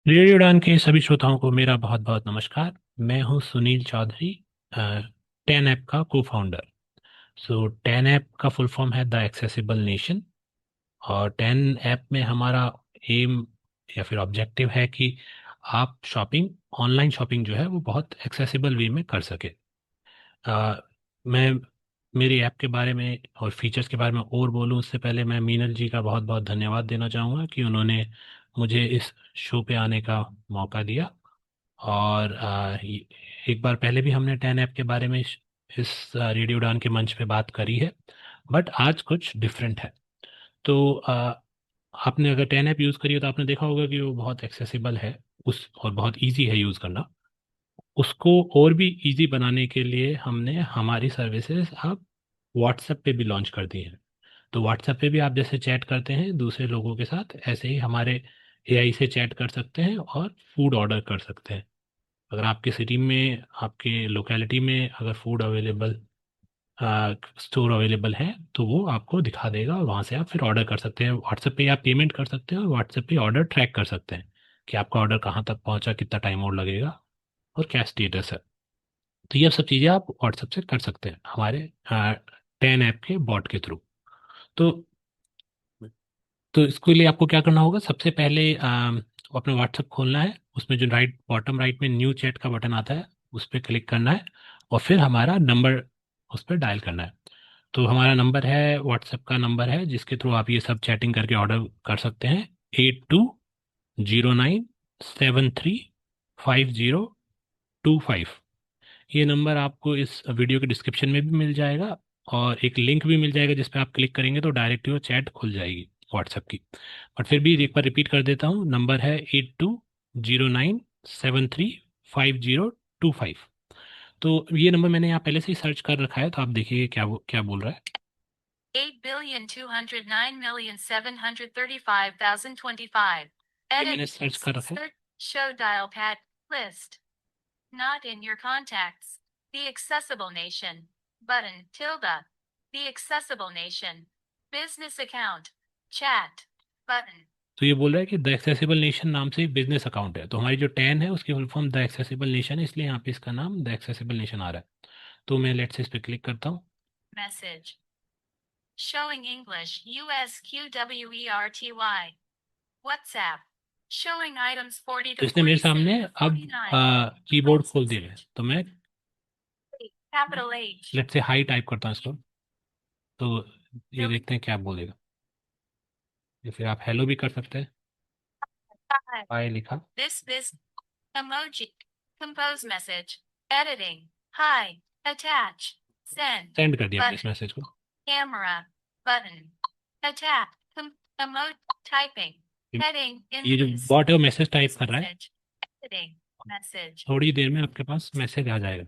Radio उड़ान के सभी श्रोताओं को मेरा बहुत बहुत नमस्कार। मैं हूं सुनील चौधरी, टेन ऐप का को फाउंडर। सो टेन ऐप का फुल फॉर्म है द एक्सेसिबल नेशन। और टेन ऐप में हमारा एम या फिर ऑब्जेक्टिव है कि आप शॉपिंग, ऑनलाइन शॉपिंग जो है वो बहुत एक्सेसिबल वे में कर सके। मैं मेरी ऐप के बारे में और फीचर्स के बारे में और बोलूं उससे पहले मैं मीनल जी का बहुत बहुत धन्यवाद देना चाहूँगा कि उन्होंने मुझे इस शो पे आने का मौका दिया। और एक बार पहले भी हमने टेन ऐप के बारे में इस रेडियो उड़ान के मंच पे बात करी है। बट आज कुछ डिफरेंट है। तो आपने अगर टेन ऐप यूज़ करी हो तो आपने देखा होगा कि वो बहुत एक्सेसिबल है उस और बहुत इजी है यूज़ करना। उसको और भी इजी बनाने के लिए हमने हमारी सर्विसेज अब व्हाट्सएप पे भी लॉन्च कर दी हैं। तो व्हाट्सएप पे भी आप जैसे चैट करते हैं दूसरे लोगों के साथ, ऐसे ही हमारे एआई से चैट कर सकते हैं और फूड ऑर्डर कर सकते हैं। अगर आपके सिटी में, आपके लोकेलिटी में अगर फूड अवेलेबल, स्टोर अवेलेबल है तो वो आपको दिखा देगा और वहाँ से आप फिर ऑर्डर कर सकते हैं। व्हाट्सएप पे आप पेमेंट कर सकते हैं और व्हाट्सएप पे ऑर्डर ट्रैक कर सकते हैं कि आपका ऑर्डर कहाँ तक पहुँचा, कितना टाइम और लगेगा और क्या स्टेटस है। तो ये सब चीज़ें आप व्हाट्सएप से कर सकते हैं हमारे टेन ऐप के बॉट के थ्रू। तो इसके लिए आपको क्या करना होगा, सबसे पहले अपना व्हाट्सएप खोलना है। उसमें जो राइट बॉटम राइट में न्यू चैट का बटन आता है उस पर क्लिक करना है और फिर हमारा नंबर उस पर डायल करना है। तो हमारा नंबर है, व्हाट्सएप का नंबर है जिसके थ्रू आप ये सब चैटिंग करके ऑर्डर कर सकते हैं। 8209735025। ये नंबर आपको इस वीडियो के डिस्क्रिप्शन में भी मिल जाएगा और एक लिंक भी मिल जाएगा जिस पे आप क्लिक करेंगे तो डायरेक्टली वो चैट खुल जाएगी व्हाट्सएप की। बट फिर भी एक बार रिपीट कर देता हूँ, नंबर है 8209735025। तो ये नंबर मैंने यहाँ पहले से ही सर्च कर रखा है, तो आप देखिए क्या बोल रहा है। 8,209,735,025. ये Edit. मैंने सर्च कर रखा है। Search. Show dial pad. List. Not in your contacts. The Accessible Nation. Button. Tilde. The Accessible Nation. Business account. Chat. Button. तो ये बोल रहा है कि द एक्सेसिबल नेशन नाम से एक बिजनेस अकाउंट है, तो हमारी जो टेन है उसकी full form the accessible nation है, इसलिए यहाँ पे इसका नाम द एक्सेसिबल नेशन आ रहा है। तो मैं लेट्स इस पे क्लिक करता हूँ। Message. Showing English. USQWERTY. WhatsApp. Showing items 40 तो to इसने मेरे 46 सामने to अब 49. कीबोर्ड खोल दिया है, तो मैं Capital H. Let's say high type करता हूँ इसको। तो ये Delete. देखते हैं क्या बोलेगा। या फिर आप हेलो भी कर सकते हैं। Five. हाय लिखा। This. Emoji. Compose message. Editing. Hi. Attach. Send. Send कर दिया अपने इस Button. मैसेज को। Camera. Button. Attach. Emote. Typing. Heading. ये जो Inbox. बॉट है वो मैसेज टाइप कर रहा है। Message. Editing. Message. थोड़ी देर में आपके पास मैसेज आ जाएगा।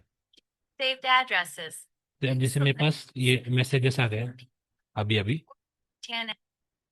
Saved addresses. तो अब जैसे मेरे पास ये मैसेजेस आ गए अभी अभी। Tan.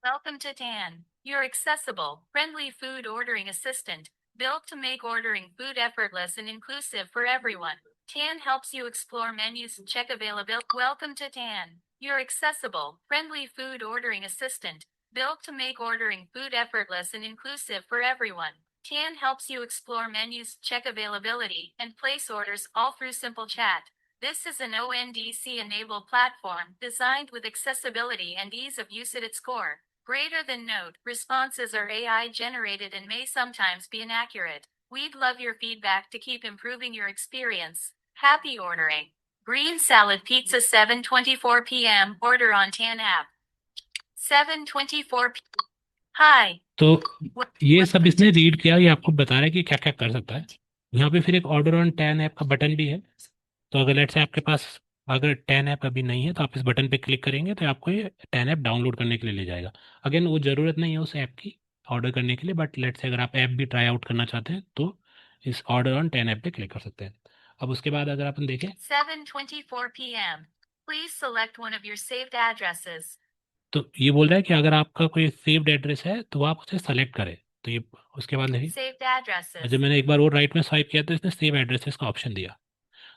Welcome to Tan, your accessible, friendly food ordering assistant, built to make ordering food effortless and inclusive for everyone. Tan helps you explore menus and check availability. Welcome to Tan, your accessible, friendly food ordering assistant, built to make ordering food effortless and inclusive for everyone. Tan helps you explore menus, check availability, and place orders all through simple chat. This is an ONDC-enabled platform designed with accessibility and ease of use at its core. Greater than note, responses are AI generated and may sometimes be inaccurate. We'd love your feedback to keep improving your experience. Happy ordering. Green salad pizza 7:24 p.m. Order on Tan app. 7:24 p.m. Hi. तो ये सब इसने read किया, ये आपको बता रहा है कि क्या क्या कर सकता है। यहाँ पे फिर एक ऑर्डर ऑन टेन ऐप का बटन भी है। तो अगर लेट्स से आपके पास अगर टेन ऐप अभी नहीं है तो आप इस बटन पे क्लिक करेंगे तो आपको ये टेन ऐप डाउनलोड करने के लिए ले जाएगा। अगेन वो ज़रूरत नहीं है उस ऐप की ऑर्डर करने के लिए, बट लेट्स से अगर आप ऐप भी ट्राई आउट करना चाहते हैं तो इस ऑर्डर ऑन टेन ऐप पे क्लिक कर सकते हैं। अब उसके बाद अगर अपन देखें 7:24 p.m. Please select one of your saved addresses. तो ये बोल रहा है कि अगर आपका कोई सेव्ड एड्रेस है तो आप उसे सेलेक्ट करें। तो ये उसके बाद देखिए, Saved और addresses. जब मैंने एक बार और राइट में स्वाइप किया तो इसने सेव एड्रेसेस का ऑप्शन दिया।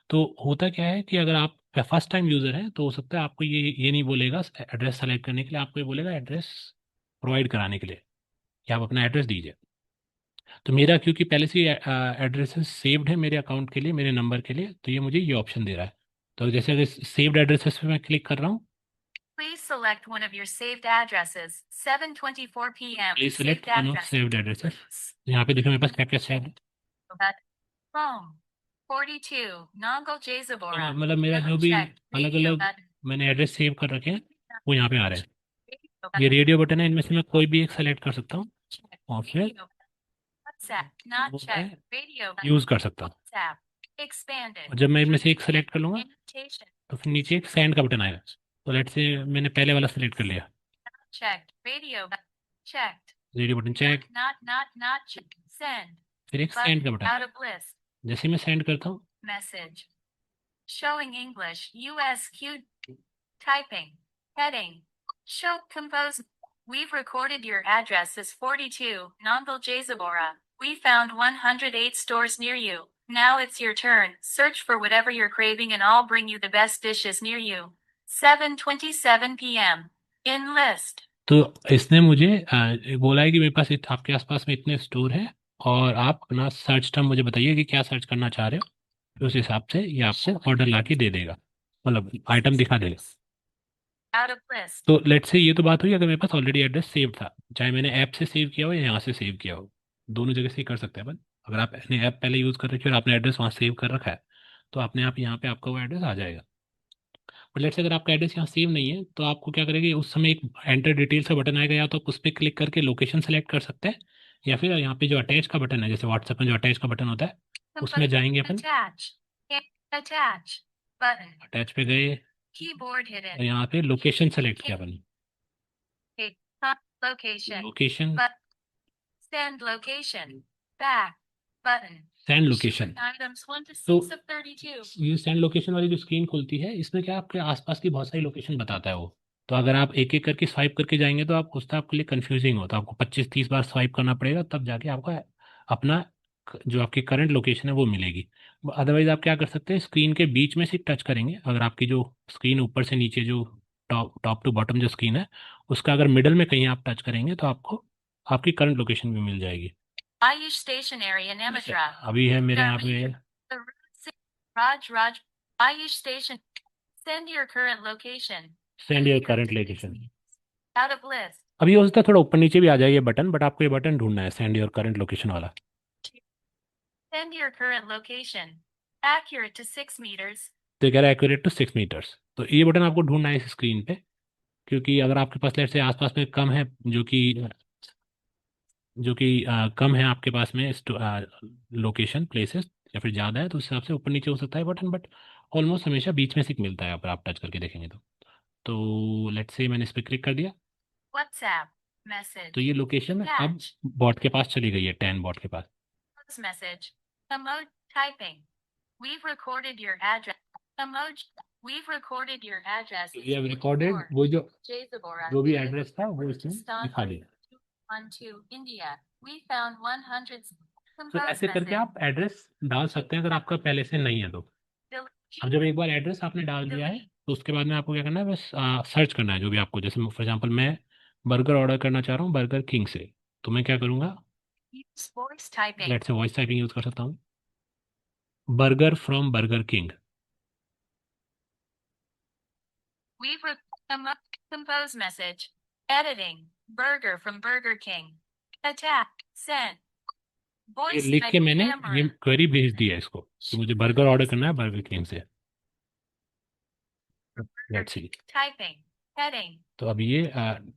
तो होता क्या है कि अगर आप फर्स्ट टाइम यूज़र हैं तो हो सकता है आपको ये नहीं बोलेगा एड्रेस सेलेक्ट करने के लिए, आपको ये बोलेगा एड्रेस प्रोवाइड कराने के लिए कि आप अपना एड्रेस दीजिए। तो मेरा क्योंकि पहले से एड्रेसेस सेव्ड है मेरे अकाउंट के लिए, मेरे नंबर के लिए, तो ये मुझे ये ऑप्शन दे रहा है। तो जैसे अगर सेव्ड एड्रेसेस पे मैं क्लिक कर रहा हूँ, Please select one of your saved addresses. 7:24 p.m. Please Saved select one of address. Saved addresses. यहाँ पे देखो मेरे पास क्या क्या सेव है। Home. 42 Nongal Jazabora. मतलब मेरा जो भी Check. अलग Radio अलग button. मैंने एड्रेस सेव कर रखे हैं वो यहाँ पे आ रहे हैं। Radio ये button. रेडियो बटन है, इनमें से मैं कोई भी एक सेलेक्ट कर सकता हूँ Check. और फिर Radio. WhatsApp. Not वो check. मैं Radio. यूज़ कर सकता हूँ। WhatsApp. Expanded. और जब मैं इनमें से एक सेलेक्ट कर लूँगा Invitation. तो फिर नीचे एक सेंड का बटन आएगा। तो लेट से मैंने पहले वाला सेलेक्ट कर लिया, Checked. Radio. Checked. Radio button check, Not checked. Send. फिर एक सेंड का Button. Button. Out of list. जैसे ही मैं सेंड करता हूँ, Message. Showing English. USQ. Typing. Heading. Show compose. We've recorded your address as 42 Nongal Jazabora. We found 108 stores near you. Now it's your turn. Search for whatever you're craving and I'll bring you the best dishes near you. 7:27 p.m. In list. तो इसने मुझे बोला है कि मेरे पास आपके आसपास में इतने स्टोर है और आप अपना सर्च टर्म मुझे बताइए कि क्या सर्च करना चाह रहे हो, फिर उस हिसाब से ये आपको ऑर्डर ला के दे देगा, मतलब आइटम दिखा देगा। Out of list. तो लेट्स से ये तो बात हुई अगर मेरे पास ऑलरेडी एड्रेस सेव था, चाहे मैंने ऐप से सेव किया हो या यहाँ से सेव किया हो, दोनों जगह से ही कर सकते हैं अपन। अगर आपने ऐप पहले यूज़ कर रखी है और आपने एड्रेस वहाँ सेव कर रखा है तो अपने आप यहाँ पे आपका वो एड्रेस आ जाएगा। बट लेट्स से अगर आपका एड्रेस यहाँ सेव नहीं है तो आपको क्या करेंगे, उस समय एक एंटर डिटेल्स का बटन आएगा, या तो आप उस पर क्लिक करके लोकेशन सेलेक्ट कर सकते हैं, या फिर यहाँ पे जो अटैच का बटन है, जैसे व्हाट्सएप में जो अटैच का बटन होता है उसमें जाएंगे अपन, Attach. Attach. Button. अटैच पे गए Keyboard और hidden. यहाँ पे लोकेशन सेलेक्ट किया अपन, Location. Location, Send location. Back. Button. Send location. Items 1 to 6 तो of 32. ये सेंड लोकेशन वाली जो स्क्रीन खुलती है इसमें क्या आपके आसपास की बहुत सारी लोकेशन बताता है वो। तो अगर आप एक एक करके स्वाइप करके जाएंगे तो आप उसका आपके लिए कंफ्यूजिंग होता है, आपको 25-30 बार स्वाइप करना पड़ेगा तब जाके आपका अपना जो आपकी करंट लोकेशन है वो मिलेगी। अदरवाइज आप क्या कर सकते हैं, स्क्रीन के बीच में से टच करेंगे, अगर आपकी जो स्क्रीन ऊपर से नीचे जो टॉप टॉप टू बॉटम जो स्क्रीन है उसका अगर मिडल में कहीं आप टच करेंगे तो आपको आपकी करंट लोकेशन भी मिल जाएगी। Ayush Stationery in Amatra. अभी है मेरे यहाँ पे The Raj. Ayush Station. Send your current location. Send your current location. Out of list. अभी हो सकता है थोड़ा ऊपर नीचे भी आ जाए ये बटन, बट आपको ये बटन ढूंढना है सेंड योर करंट लोकेशन वाला। Send your current location. Accurate to 6 meters. तो ये कह रहा है एक्यूरेट टू 6 मीटर्स, तो ये बटन आपको ढूंढना है इस स्क्रीन पे, क्योंकि अगर आपके पास लेट से आसपास में कम है जो कि कम है आपके पास में लोकेशन प्लेसेस, या फिर ज़्यादा है तो उस हिसाब से ऊपर नीचे हो सकता है बटन, बट ऑलमोस्ट हमेशा बीच में से मिलता है अगर आप टच करके देखेंगे तो लेट्स से मैंने इस पर क्लिक कर दिया WhatsApp. Message. तो ये लोकेशन अब Attach. बॉट के पास चली गई है, 10 बॉट के पास। Message. Emoji. Typing. We've recorded your address. Emoji. We've recorded your address. We have recorded वो जो Jazabora. जो भी एड्रेस था वो इसमें दिखा दिया। 12 India. We found 100. तो ऐसे करके आप एड्रेस डाल सकते हैं अगर आपका पहले से नहीं है तो। अब जब एक बार एड्रेस आपने डाल दिया है तो उसके बाद में आपको क्या करना है, बस सर्च करना है जो भी आपको, जैसे फॉर एग्जांपल मैं बर्गर ऑर्डर करना चाह रहा हूँ बर्गर किंग से, तो मैं क्या करूँगा, Voice typing. Let's say voice typing use कर सकता हूँ, burger from burger king. We've compose message. Editing. Burger from Burger King. Attack. Send. ये Voice लिख के type मैंने camera. ये क्वेरी भेज दिया है इसको कि मुझे बर्गर ऑर्डर करना है बर्गर किंग से। Let's see. Typing. Heading. तो अब ये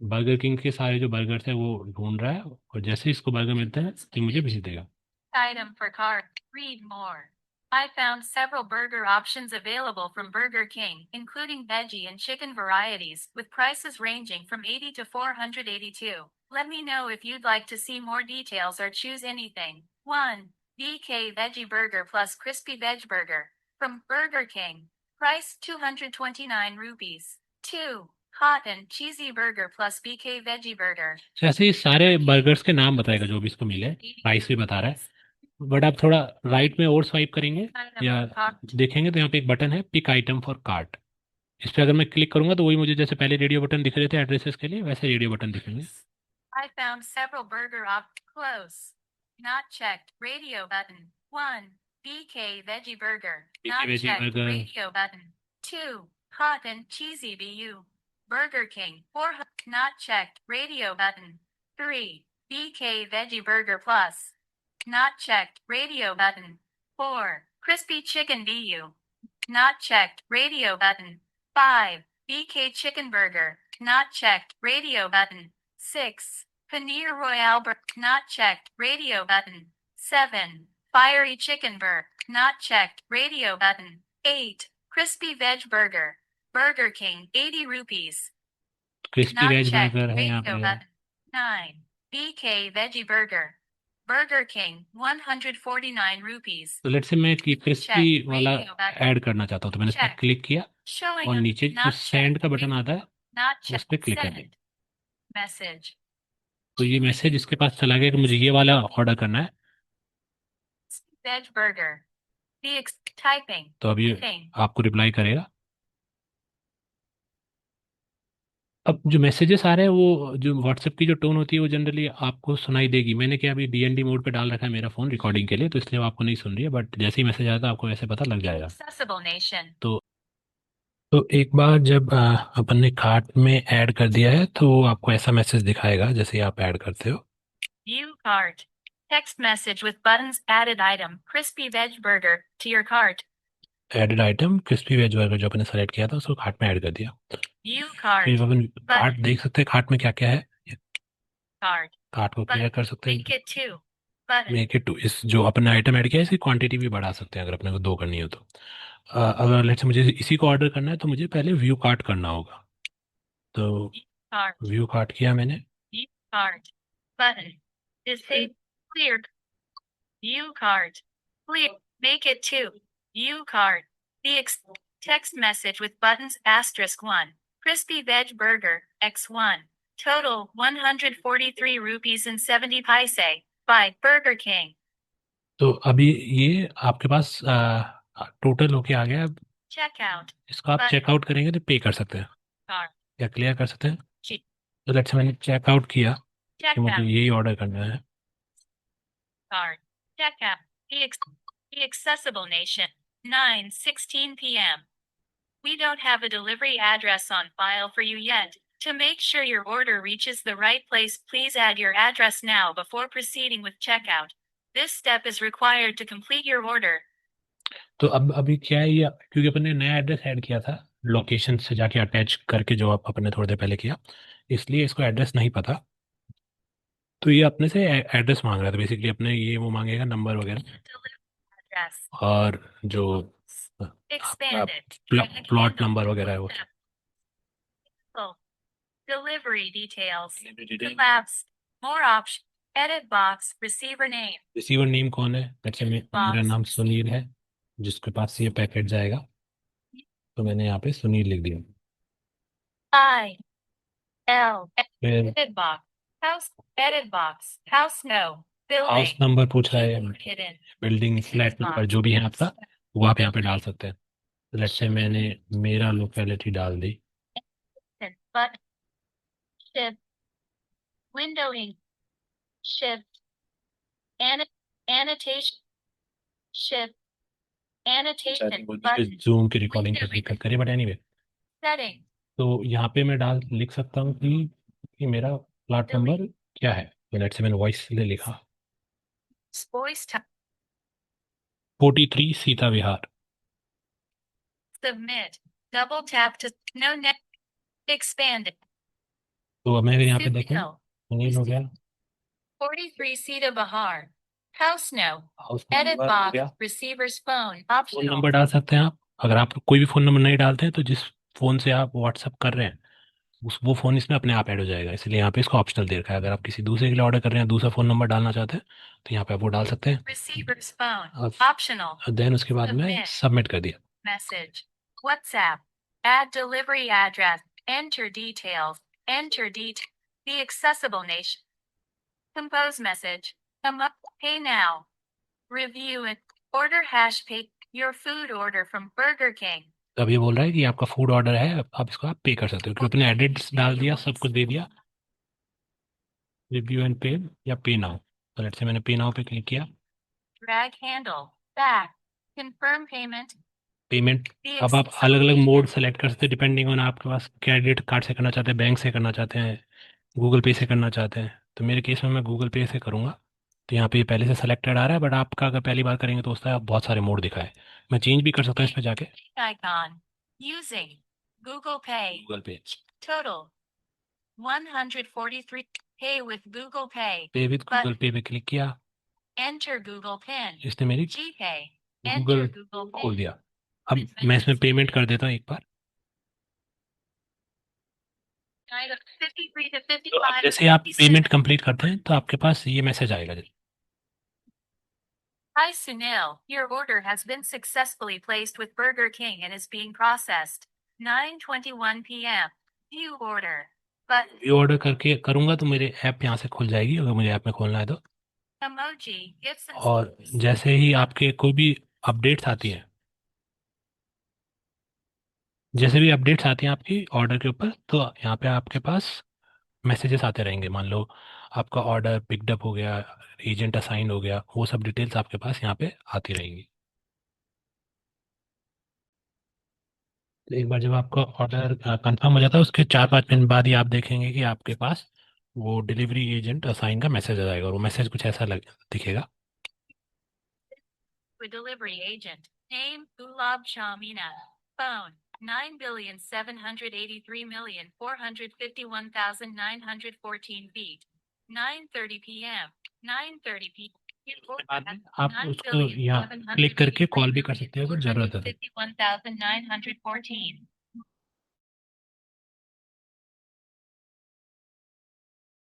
बर्गर किंग के सारे जो बर्गर्स हैं वो ढूंढ रहा है और जैसे ही इसको बर्गर मिलते हैं तो मुझे भेज देगा। Item for cart. Read more. I found several burger options available from Burger King, including veggie and chicken varieties, with prices ranging from 80 to 482. Let me know if you'd like to see more details or choose anything. 1. BK Veggie Burger plus Crispy Veg Burger. From Burger King. Price 229 rupees. 2. Hot and Cheesy Burger plus BK Veggie Burger. तो ऐसे ही सारे burgers के नाम बताएगा जो भी इसको मिले, प्राइस भी बता रहा है, बट आप थोड़ा राइट में और स्वाइप करेंगे या देखेंगे तो यहाँ पे एक बटन है पिक आइटम फॉर कार्ट, इस पर अगर मैं क्लिक करूंगा तो वही मुझे जैसे पहले रेडियो बटन दिख रहे थे एड्रेसेस के लिए वैसे रेडियो बटन दिखेंगे। I found several burger op close. Not checked. Radio button. 1. BK Veggie Burger. BK Not Veggie checked. Burger. Radio button. 2. Hot and cheesy BU. Burger King. 4. Not checked. Radio button. 3. BK Veggie Burger Plus. Not checked. Radio button. 4. Crispy Chicken BU. Not checked. Radio button. 5. BK Chicken Burger. Not checked. Radio button. 6. Paneer Royale not checked. Radio button. 7. Fiery Chicken Burger. Not checked. Radio button. 8. Crispy Veg Burger. Burger King. 80 rupees. Crispy Not veg checked. Burger है यहाँ Radio पे। button. 9. BK Veggie Burger. Burger King. 149 rupees. तो let's say मैं crispy Check. वाला Radio button. Add करना चाहता हूँ, तो मैंने इस पर Check. क्लिक किया Showing और a नीचे जो not सेंड checked. का बटन आता है Not उस checked. पर क्लिक कर दें। Send. Message. तो ये मैसेज इसके पास चला गया कि मुझे ये वाला ऑर्डर करना है। Veg Burger. The typing. तो अब ये Thing. आपको रिप्लाई करेगा। अब जो मैसेजेस आ रहे हैं वो जो व्हाट्सएप की जो टोन होती है वो जनरली आपको सुनाई देगी। मैंने क्या अभी डीएनडी मोड पे डाल रखा है मेरा फ़ोन रिकॉर्डिंग के लिए, तो इसलिए वो आपको नहीं सुन रही है, बट जैसे ही मैसेज आता है आपको वैसे पता लग जाएगा। Accessible Nation. तो एक बार जब अपन ने कार्ट में ऐड कर दिया है तो आपको ऐसा मैसेज दिखाएगा जैसे ही आप ऐड करते हो। View cart. Text message with buttons. Added item. Crispy Veg Burger to your cart. Added item crispy veg burger जो आपने सेलेक्ट किया था उसको कार्ट में ऐड कर दिया। View फिर cart. अपन कार्ट देख सकते हैं कार्ट में क्या क्या है। Cart. कार्ट को क्लियर कर सकते हैं। Make it 2. Button. Make it two, इस जो अपने आइटम ऐड किया है इसकी क्वांटिटी भी बढ़ा सकते हैं अगर अपने को 2 करनी हो तो। अगर लेट्स मुझे इसी को ऑर्डर करना है तो मुझे पहले व्यू कार्ट करना होगा। तो Cart. व्यू कार्ट किया मैंने। View cart. Button. Disable. Clear. View cart. Clear. Make it 2. View cart. The text message with buttons asterisk 1. Crispy Veg Burger, X1. Total 143 rupees and 70 paise. By Burger King. तो अभी ये आपके पास total होके आ गया। Checkout. इसको आप checkout करेंगे तो पे कर सकते हैं Cart. या क्लियर कर सकते हैं। Che- तो लेट्स मैंने चेकआउट किया कि मुझे Checkout. यही ऑर्डर करना है। Cart. Checkout. The Accessible Nation. 9:16 p.m. We don't have a delivery address on file for you yet. To make sure your order reaches the right place, please add your address now before proceeding with checkout. This step is required to complete your order. तो अब अभी क्या है ये, क्योंकि अपन ने नया address add किया था लोकेशन से जाके अटैच करके जो आप अपने थोड़ी देर पहले किया, इसलिए इसको एड्रेस नहीं पता। तो ये अपने से एड्रेस मांग रहा था बेसिकली, अपने ये वो मांगेगा नंबर वगैरह Address. और जो Expanded. प्लॉट नंबर वगैरह है वो। Full. Delivery details. Collapsed. More options. Edit box. Receiver name. Receiver name कौन है? जैसे मेरा नाम सुनील है जिसके पास ये पैकेट जाएगा, तो मैंने यहाँ पे सुनील लिख दिया। I. L. फिर Edit box. House. Edit box. House no. House Building. Number पूछ रहा है, Hidden. बिल्डिंग फ्लैट नंबर जो भी है आपका वो आप यहाँ पे डाल सकते हैं। लेट्स से मैंने मेरा लोकेलिटी डाल दी। But. Shift. Windowing. Shift. Annotation. Shift. Annotation. Button. Zoom की रिकॉर्डिंग पर दिक्कत करे, बट एनीवे Setting. तो यहाँ पे मैं लिख सकता हूँ कि मेरा प्लॉट नंबर क्या है। तो लेट्स से मैंने वॉइस ले लिखा Voice type. 43 Sita Vihar. Submit. Double tap to no net. Expanded. तो अब मैं यहाँ पे देखें Supercell. सुनील हो गया, 43 Sita Bahar. House no. House Edit number हो box. गया। Receiver's phone. Phone Optional. Number डाल सकते हैं आप। अगर आप कोई भी फ़ोन नंबर नहीं डालते हैं तो जिस फ़ोन से आप व्हाट्सअप कर रहे हैं वो फ़ोन इसमें अपने आप ऐड हो जाएगा, इसलिए यहाँ पे इसको ऑप्शनल दे रखा है। अगर आप किसी दूसरे के लिए ऑर्डर कर रहे हैं, दूसरा फ़ोन नंबर डालना चाहते हैं तो यहाँ पे आप वो डाल सकते हैं। Receiver's phone. और Optional. देन उसके बाद मैं Submit. सबमिट कर दिया। Message. WhatsApp. Add delivery address. Enter details. Enter The Accessible Nation. Compose message. Come up. Pay now. Review it. Order hash pay. Your food order from Burger King. तो अब ये बोल रहा है कि आपका फूड ऑर्डर है, आप इसको आप पे कर सकते हो क्योंकि अपने एडिट्स डाल दिया, सब कुछ दे दिया। रिव्यू एंड पे या पे नाउ। तो लेट्स से मैंने पे नाउ पे क्लिक किया, Drag handle. Back. Confirm payment. Payment. The अब आप accessible अलग अलग मोड agent. सेलेक्ट कर सकते हैं डिपेंडिंग ऑन आपके पास क्रेडिट कार्ड से करना चाहते हैं, बैंक से करना चाहते हैं, गूगल पे से करना चाहते हैं। तो मेरे केस में मैं गूगल पे से करूँगा। तो यहाँ पे ये पहले से सेलेक्टेड आ रहा है, बट आपका अगर पहली बार करेंगे तो उसका बहुत सारे मोड दिखाए। मैं चेंज भी कर सकता हूँ इस पर जाके। Icon. Using. Google Pay. Google पे, Total. 143. Pay with Google Pay. पे विद But गूगल पे क्लिक किया, enter Google PIN. इसने मेरी GPay. गूगल Enter Google खोल PIN. दिया। अब मैं इसमें पेमेंट कर देता हूँ एक बार। Item 53 to तो अब 55. जैसे ही आप पेमेंट कंप्लीट करते हैं तो आपके पास ये मैसेज आएगा। Hi Sunil, your order has been successfully placed with Burger King and is being processed. 9:21 p.m. View order. But ये ऑर्डर करके करूँगा तो मेरे ऐप यहाँ से खुल जाएगी अगर मुझे ऐप में खोलना है तो। emoji gifts and और जैसे ही आपके कोई भी अपडेट्स आती है, जैसे भी अपडेट्स आती हैं आपकी ऑर्डर के ऊपर, तो यहाँ पे आपके पास मैसेजेस आते रहेंगे। मान लो आपका ऑर्डर पिकड अप हो गया, एजेंट असाइन हो गया, वो सब डिटेल्स आपके पास यहाँ पे आती रहेंगी। तो एक बार जब आपका ऑर्डर कंफर्म हो जाता है उसके 4-5 मिनट बाद ही आप देखेंगे कि आपके पास वो डिलीवरी एजेंट असाइन का मैसेज आ जाएगा, और वो मैसेज कुछ ऐसा दिखेगा। with delivery agent. Name Gulab Chamina. Phone 9,783,451,914 feet. 9:30 p.m. 9:30 p.m. बाद में आप उसको यहाँ क्लिक करके कॉल भी कर सकते हो अगर जरूरत है तो। 451,914.